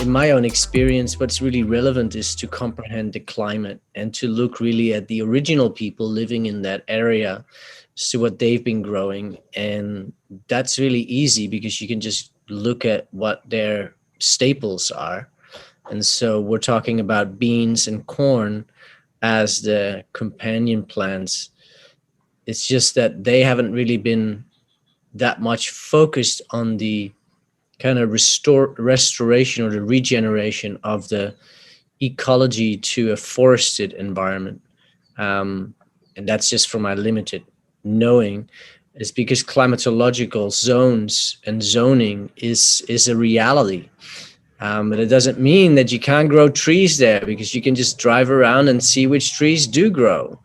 in my own experience, what's really relevant is to comprehend the climate and to look really at the original people living in that area, so what they've been growing. And that's really easy because you can just look at what their staples are. And so we're talking about beans and corn as the companion plants. It's just that they haven't really been that much focused on the kind of restoration or the regeneration of the ecology to a forested environment. And that's just from my limited knowing. Is because climatological zones and zoning is a reality. But it doesn't mean that you can't grow trees there, because you can just drive around and see which trees do grow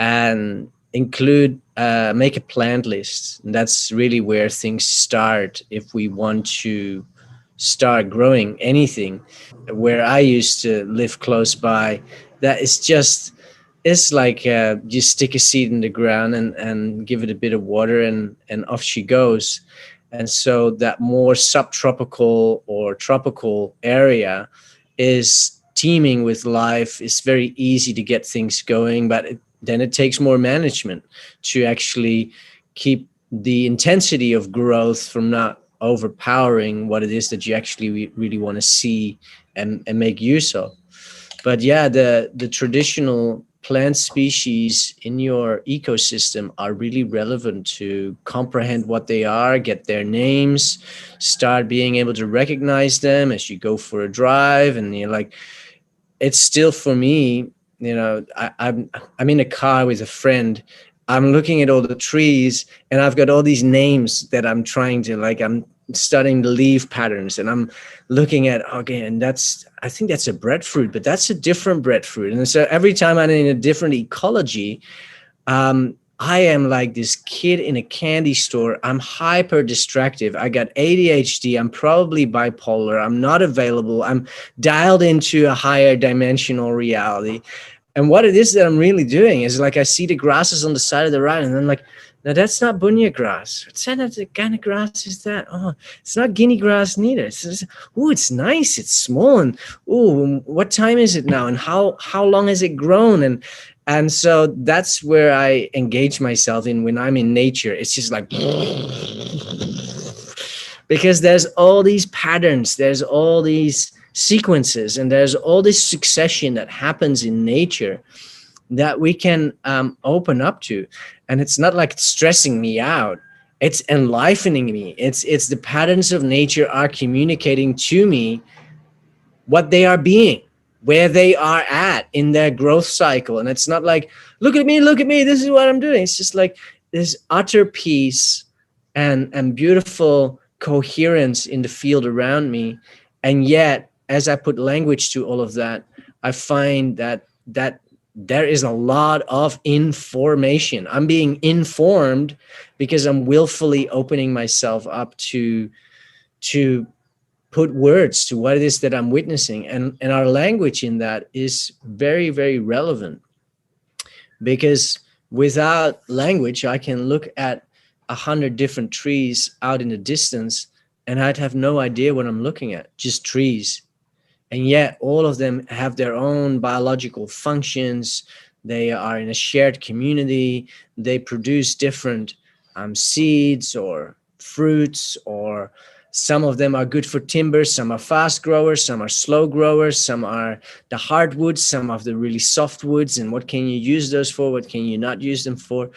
and make a plant list. And that's really where things start if we want to start growing anything. Where I used to live close by, that is just, it's like you stick a seed in the ground and give it a bit of water, and off she goes. And so that more subtropical or tropical area is teeming with life. It's very easy to get things going, but then it takes more management to actually keep the intensity of growth from not overpowering what it is that you actually really want to see and make use of. But yeah, the traditional plant species in your ecosystem are really relevant to comprehend what they are, get their names, start being able to recognize them as you go for a drive. And you're like, it's still, for me, I'm in a car with a friend. I'm looking at all the trees and I've got all these names that I'm trying to, I'm studying the leaf patterns, and I'm looking at, okay, and I think that's a breadfruit, but that's a different breadfruit. And so every time I'm in a different ecology, I am like this kid in a candy store. I'm hyper distractive. I got ADHD. I'm probably bipolar. I'm not available. I'm dialed into a higher dimensional reality. And what it is that I'm really doing is, I see the grasses on the side of the road, and I'm like, no, that's not bunya grass. What's that kind of grass is that? Oh, it's not guinea grass neither. It's nice. It's small. And what time is it now? And how long has it grown? And so that's where I engage myself in when I'm in nature. It's just like, because there's all these patterns, there's all these sequences, and there's all this succession that happens in nature that we can open up to. And it's not like it's stressing me out. It's enlivening me. It's the patterns of nature are communicating to me what they are being, where they are at in their growth cycle. And it's not like, look at me, this is what I'm doing. It's just like this utter peace and beautiful coherence in the field around me. And yet, as I put language to all of that, I find that there is a lot of information. I'm being informed because I'm willfully opening myself up to put words to what it is that I'm witnessing. And our language in that is very, very relevant, because without language, I can look at 100 different trees out in the distance and I'd have no idea what I'm looking at, just trees. And yet all of them have their own biological functions. They are in a shared community. They produce different seeds or fruits, or some of them are good for timber. Some are fast growers. Some are slow growers. Some are the hardwoods. Some of the really soft woods. And what can you use those for? What can you not use them for?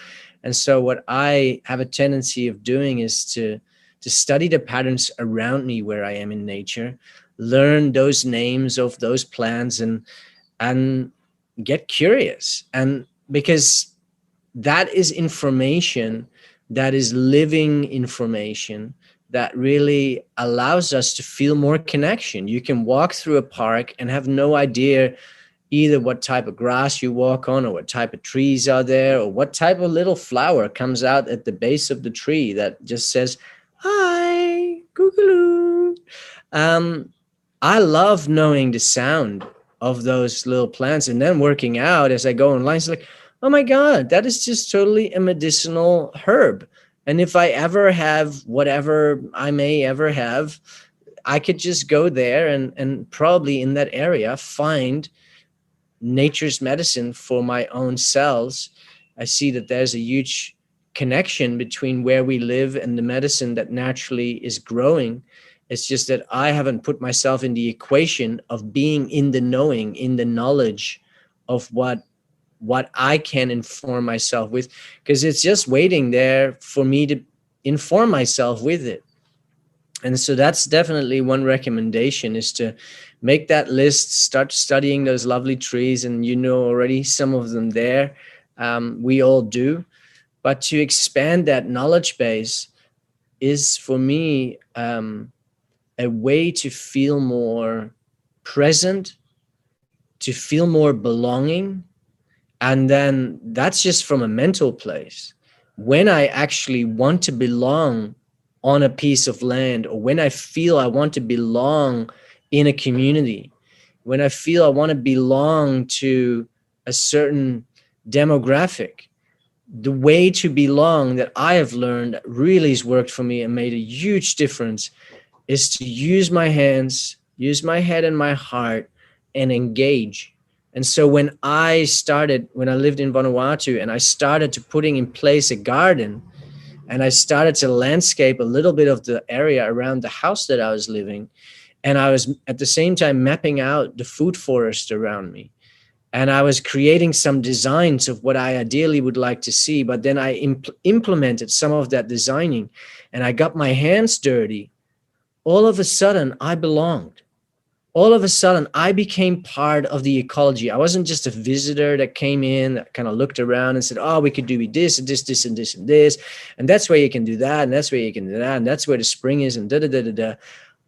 And so what I have a tendency of doing is to study the patterns around me where I am in nature, learn those names of those plants, and get curious. And because that is information, that is living information that really allows us to feel more connection. You can walk through a park and have no idea either what type of grass you walk on, or what type of trees are there, or what type of little flower comes out at the base of the tree that just says, hi, googaloo. I love knowing the sound of those little plants, and then working out as I go online. It's like, oh my God, that is just totally a medicinal herb. And if I ever have whatever I may ever have, I could just go there and probably in that area find nature's medicine for my own cells. I see that there's a huge connection between where we live and the medicine that naturally is growing. It's just that I haven't put myself in the equation of being in the knowing, in the knowledge of what I can inform myself with, because it's just waiting there for me to inform myself with it. And so that's definitely one recommendation, is to make that list, start studying those lovely trees, and you know already some of them there. We all do. But to expand that knowledge base is for me a way to feel more present, to feel more belonging. And then that's just from a mental place. When I actually want to belong on a piece of land, or when I feel I want to belong in a community, when I feel I want to belong to a certain demographic, the way to belong that I have learned really has worked for me and made a huge difference is to use my hands, use my head and my heart, and engage. And so when I lived in Vanuatu and I started to putting in place a garden, and I started to landscape a little bit of the area around the house that I was living, and I was at the same time mapping out the food forest around me. And I was creating some designs of what I ideally would like to see, but then I implemented some of that designing and I got my hands dirty. All of a sudden, I belonged. All of a sudden, I became part of the ecology. I wasn't just a visitor that came in, that kind of looked around and said, oh, we could do this and this, this, and this, and this. And that's where you can do that. And that's where you can do that. And that's where the spring is. And da, da, da, da, da.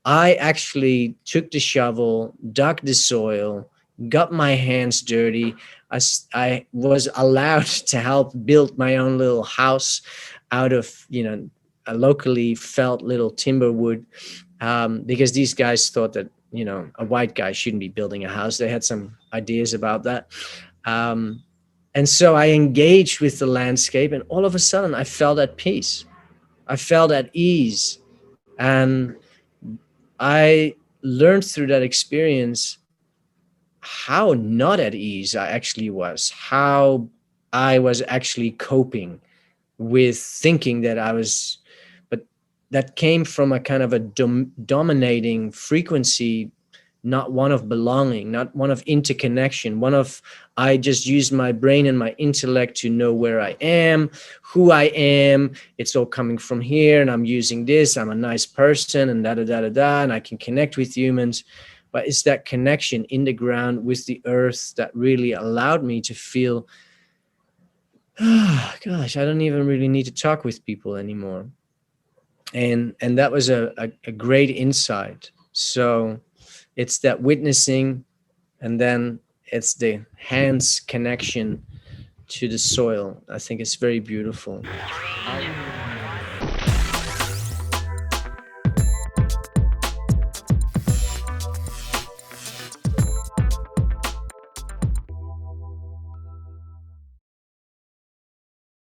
I actually took the shovel, dug the soil, got my hands dirty. I was allowed to help build my own little house out of, a locally felt little timber wood, because these guys thought that, a white guy shouldn't be building a house. They had some ideas about that. And so I engaged with the landscape, and all of a sudden I felt at peace. I felt at ease. And I learned through that experience how not at ease I actually was, how I was actually coping with thinking that I was, but that came from a kind of a dominating frequency, not one of belonging, not one of interconnection, one of, I just use my brain and my intellect to know where I am, who I am. It's all coming from here, and I'm using this. I'm a nice person, and da da da da da, and I can connect with humans. But it's that connection in the ground with the earth that really allowed me to feel, oh, gosh, I don't even really need to talk with people anymore. And that was a great insight. So it's that witnessing, and then it's the hands connection to the soil. I think it's very beautiful.